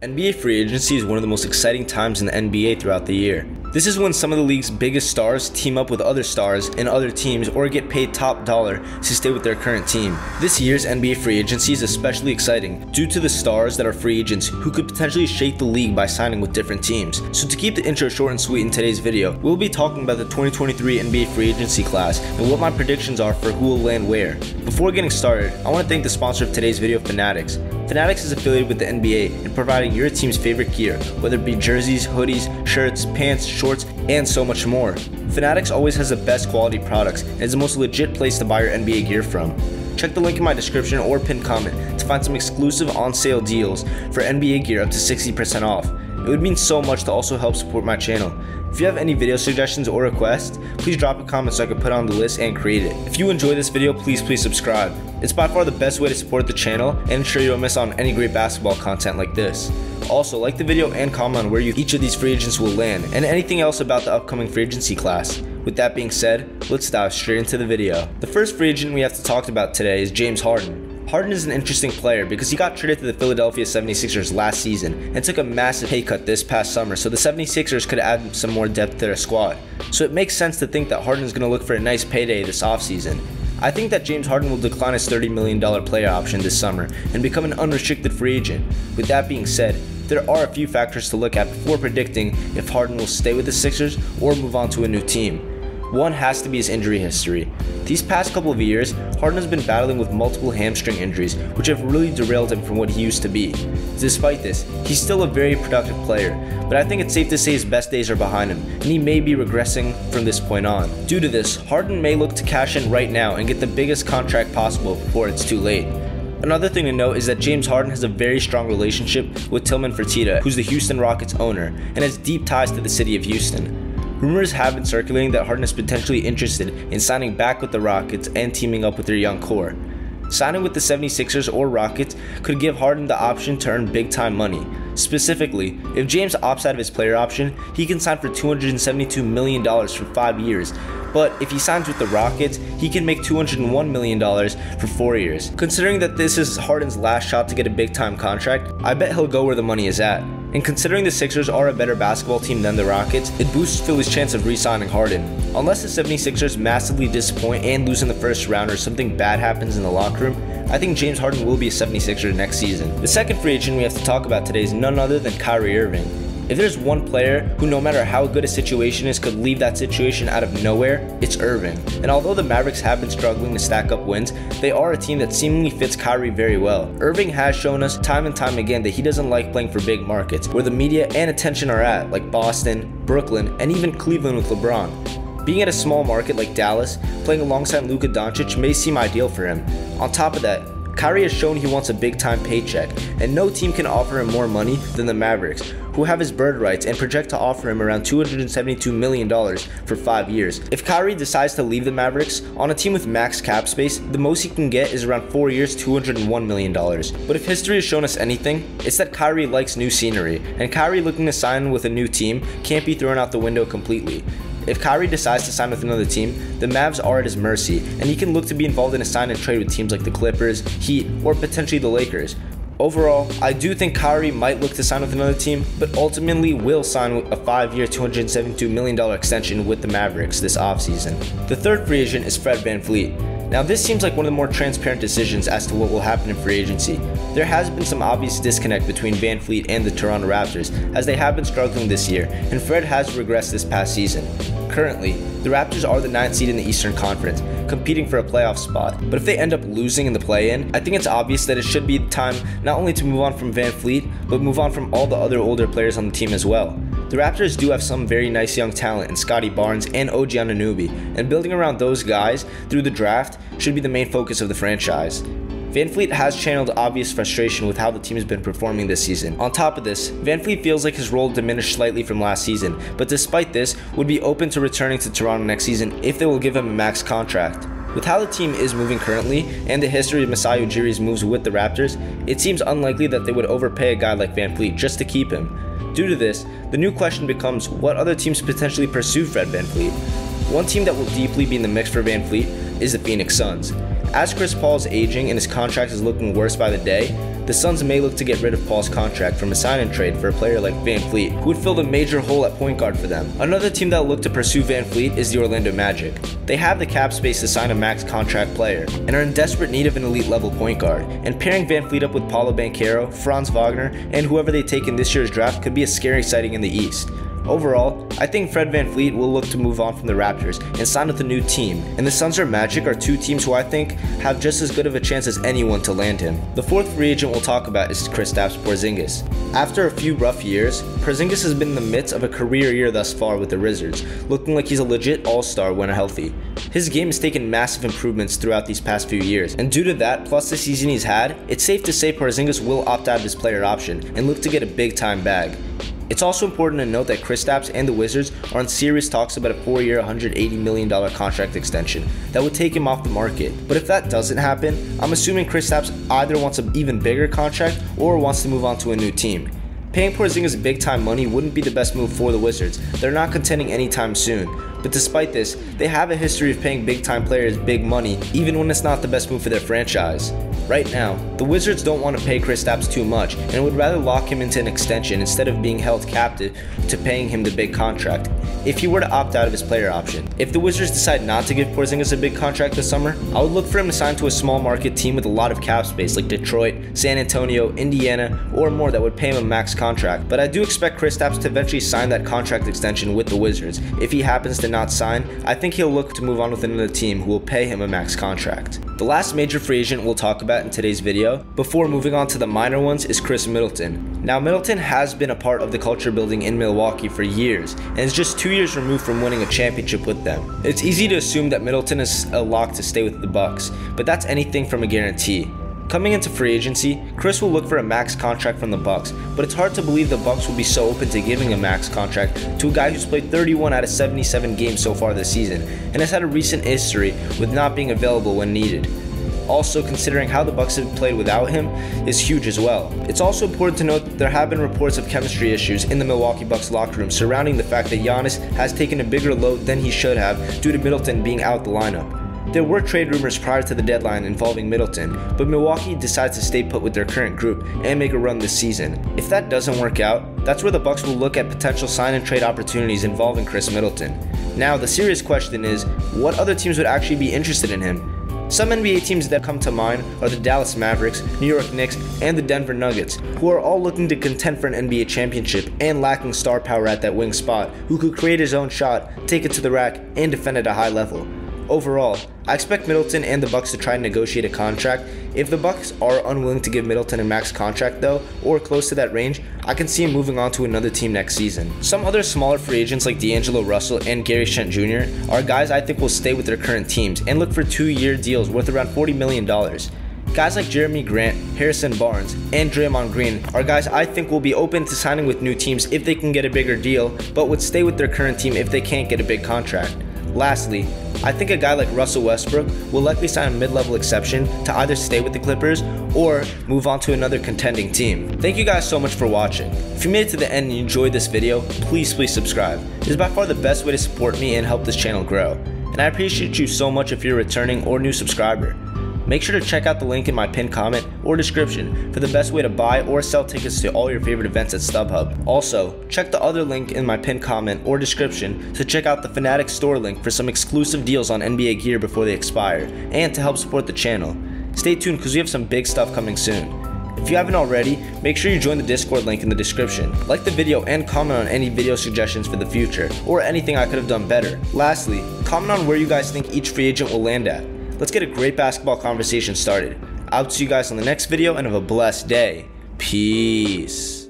NBA free agency is one of the most exciting times in the NBA throughout the year. This is when some of the league's biggest stars team up with other stars in other teams or get paid top dollar to stay with their current team. This year's NBA free agency is especially exciting due to the stars that are free agents who could potentially shake the league by signing with different teams. So to keep the intro short and sweet in today's video, we'll be talking about the 2023 NBA free agency class and what my predictions are for who will land where. Before getting started, I want to thank the sponsor of today's video, Fanatics. Fanatics is affiliated with the NBA in providing your team's favorite gear, whether it be jerseys, hoodies, shirts, pants, shorts, and so much more. Fanatics always has the best quality products and is the most legit place to buy your NBA gear from. Check the link in my description or pinned comment to find some exclusive on-sale deals for NBA gear up to 60% off. It would mean so much to also help support my channel. If you have any video suggestions or requests, please drop a comment so I can put it on the list and create it. If you enjoy this video, please subscribe. It's by far the best way to support the channel and ensure you don't miss out on any great basketball content like this. Also, like the video and comment on where each of these free agents will land and anything else about the upcoming free agency class. With that being said, let's dive straight into the video. The first free agent we have to talk about today is James Harden. Harden is an interesting player because he got traded to the Philadelphia 76ers last season and took a massive pay cut this past summer, so the 76ers could add some more depth to their squad. So it makes sense to think that Harden is going to look for a nice payday this offseason. I think that James Harden will decline his $30 million player option this summer and become an unrestricted free agent. With that being said, there are a few factors to look at before predicting if Harden will stay with the Sixers or move on to a new team. One has to be his injury history. These past couple of years, Harden has been battling with multiple hamstring injuries, which have really derailed him from what he used to be. Despite this, he's still a very productive player, but I think it's safe to say his best days are behind him, and he may be regressing from this point on. Due to this, Harden may look to cash in right now and get the biggest contract possible before it's too late. Another thing to note is that James Harden has a very strong relationship with Tillman Fertitta, who's the Houston Rockets owner, and has deep ties to the city of Houston. Rumors have been circulating that Harden is potentially interested in signing back with the Rockets and teaming up with their young core. Signing with the 76ers or Rockets could give Harden the option to earn big-time money. Specifically, if James opts out of his player option, he can sign for $272 million for 5 years. But if he signs with the Rockets, he can make $201 million for 4 years. Considering that this is Harden's last shot to get a big-time contract, I bet he'll go where the money is at. And considering the Sixers are a better basketball team than the Rockets, it boosts Philly's chance of re-signing Harden. Unless the 76ers massively disappoint and lose in the first round or something bad happens in the locker room, I think James Harden will be a 76er next season. The second free agent we have to talk about today is none other than Kyrie Irving. If there's one player who, no matter how good a situation is, could leave that situation out of nowhere, it's Irving. And although the Mavericks have been struggling to stack up wins, they are a team that seemingly fits Kyrie very well. Irving has shown us time and time again that he doesn't like playing for big markets, where the media and attention are at, like Boston, Brooklyn, and even Cleveland with LeBron. Being at a small market like Dallas, playing alongside Luka Doncic may seem ideal for him. On top of that, Kyrie has shown he wants a big-time paycheck, and no team can offer him more money than the Mavericks, who have his bird rights and project to offer him around $272 million for 5 years. If Kyrie decides to leave the Mavericks, on a team with max cap space, the most he can get is around 4 years, $201 million. But if history has shown us anything, it's that Kyrie likes new scenery, and Kyrie looking to sign with a new team can't be thrown out the window completely. If Kyrie decides to sign with another team, the Mavs are at his mercy, and he can look to be involved in a sign and trade with teams like the Clippers, Heat, or potentially the Lakers. Overall, I do think Kyrie might look to sign with another team, but ultimately will sign a 5-year, $272 million extension with the Mavericks this offseason. The third free agent is Fred VanVleet. Now, this seems like one of the more transparent decisions as to what will happen in free agency. There has been some obvious disconnect between VanVleet and the Toronto Raptors, as they have been struggling this year, and Fred has regressed this past season. Currently, the Raptors are the 9th seed in the Eastern Conference, competing for a playoff spot, but if they end up losing in the play-in, I think it's obvious that it should be time not only to move on from VanVleet, but move on from all the other older players on the team as well. The Raptors do have some very nice young talent in Scottie Barnes and OG Anunoby, and building around those guys through the draft should be the main focus of the franchise. VanVleet has channeled obvious frustration with how the team has been performing this season. On top of this, VanVleet feels like his role diminished slightly from last season, but despite this, would be open to returning to Toronto next season if they will give him a max contract. With how the team is moving currently, and the history of Masai Ujiri's moves with the Raptors, it seems unlikely that they would overpay a guy like VanVleet just to keep him. Due to this, the new question becomes what other teams potentially pursue Fred VanVleet. One team that will deeply be in the mix for VanVleet is the Phoenix Suns. As Chris Paul is aging and his contract is looking worse by the day, the Suns may look to get rid of Paul's contract from a sign-and trade for a player like Van Fleet, who would fill a major hole at point guard for them. Another team that will look to pursue Van Fleet is the Orlando Magic. They have the cap space to sign a max contract player and are in desperate need of an elite level point guard, and pairing Van Fleet up with Paulo Banchero, Franz Wagner, and whoever they take in this year's draft could be a scary sighting in the East. Overall, I think Fred VanVleet will look to move on from the Raptors and sign with a new team, and the Suns or Magic are two teams who I think have just as good of a chance as anyone to land him. The fourth free agent we'll talk about is Kristaps Porzingis. After a few rough years, Porzingis has been in the midst of a career year thus far with the Wizards, looking like he's a legit all-star when healthy. His game has taken massive improvements throughout these past few years, and due to that, plus the season he's had, it's safe to say Porzingis will opt out of his player option and look to get a big-time bag. It's also important to note that Kristaps and the Wizards are in serious talks about a 4-year, $180 million contract extension that would take him off the market. But if that doesn't happen, I'm assuming Kristaps either wants an even bigger contract or wants to move on to a new team. Paying Porzingis big-time money wouldn't be the best move for the Wizards. They're not contending anytime soon. But despite this, they have a history of paying big-time players big money, even when it's not the best move for their franchise. Right now, the Wizards don't want to pay Kristaps too much and would rather lock him into an extension instead of being held captive to paying him the big contract if he were to opt out of his player option. If the Wizards decide not to give Porzingis a big contract this summer, I would look for him to sign to a small market team with a lot of cap space like Detroit, San Antonio, Indiana, or more that would pay him a max contract. But I do expect Kristaps to eventually sign that contract extension with the Wizards. If he happens to not sign, I think he'll look to move on with another team who will pay him a max contract. The last major free agent we'll talk about in today's video, before moving on to the minor ones, is Khris Middleton. Now, Middleton has been a part of the culture building in Milwaukee for years, and is just 2 years removed from winning a championship with them. It's easy to assume that Middleton is a lock to stay with the Bucks, but that's anything from a guarantee. Coming into free agency, Khris will look for a max contract from the Bucks, but it's hard to believe the Bucks will be so open to giving a max contract to a guy who's played 31 out of 77 games so far this season, and has had a recent history with not being available when needed. Also, considering how the Bucks have played without him is huge as well. It's also important to note that there have been reports of chemistry issues in the Milwaukee Bucks locker room surrounding the fact that Giannis has taken a bigger load than he should have due to Middleton being out the lineup. There were trade rumors prior to the deadline involving Middleton, but Milwaukee decides to stay put with their current group and make a run this season. If that doesn't work out, that's where the Bucks will look at potential sign and trade opportunities involving Khris Middleton. Now, the serious question is, what other teams would actually be interested in him? Some NBA teams that come to mind are the Dallas Mavericks, New York Knicks, and the Denver Nuggets, who are all looking to contend for an NBA championship and lacking star power at that wing spot, who could create his own shot, take it to the rack, and defend at a high level. Overall, I expect Middleton and the Bucks to try and negotiate a contract. If the Bucks are unwilling to give Middleton a max contract though, or close to that range, I can see him moving on to another team next season. Some other smaller free agents like D'Angelo Russell and Gary Trent Jr. are guys I think will stay with their current teams and look for 2-year deals worth around $40 million. Guys like Jeremy Grant, Harrison Barnes, and Draymond Green are guys I think will be open to signing with new teams if they can get a bigger deal, but would stay with their current team if they can't get a big contract. Lastly, I think a guy like Russell Westbrook will likely sign a mid-level exception to either stay with the Clippers or move on to another contending team. Thank you guys so much for watching. If you made it to the end and you enjoyed this video, please subscribe. It is by far the best way to support me and help this channel grow. And I appreciate you so much if you're a returning or new subscriber. Make sure to check out the link in my pinned comment or description for the best way to buy or sell tickets to all your favorite events at StubHub. Also, check the other link in my pinned comment or description to check out the Fnatic store link for some exclusive deals on NBA gear before they expire, and to help support the channel. Stay tuned because we have some big stuff coming soon. If you haven't already, make sure you join the Discord link in the description. Like the video and comment on any video suggestions for the future, or anything I could have done better. Lastly, comment on where you guys think each free agent will land at. Let's get a great basketball conversation started. I'll see you guys on the next video and have a blessed day. Peace.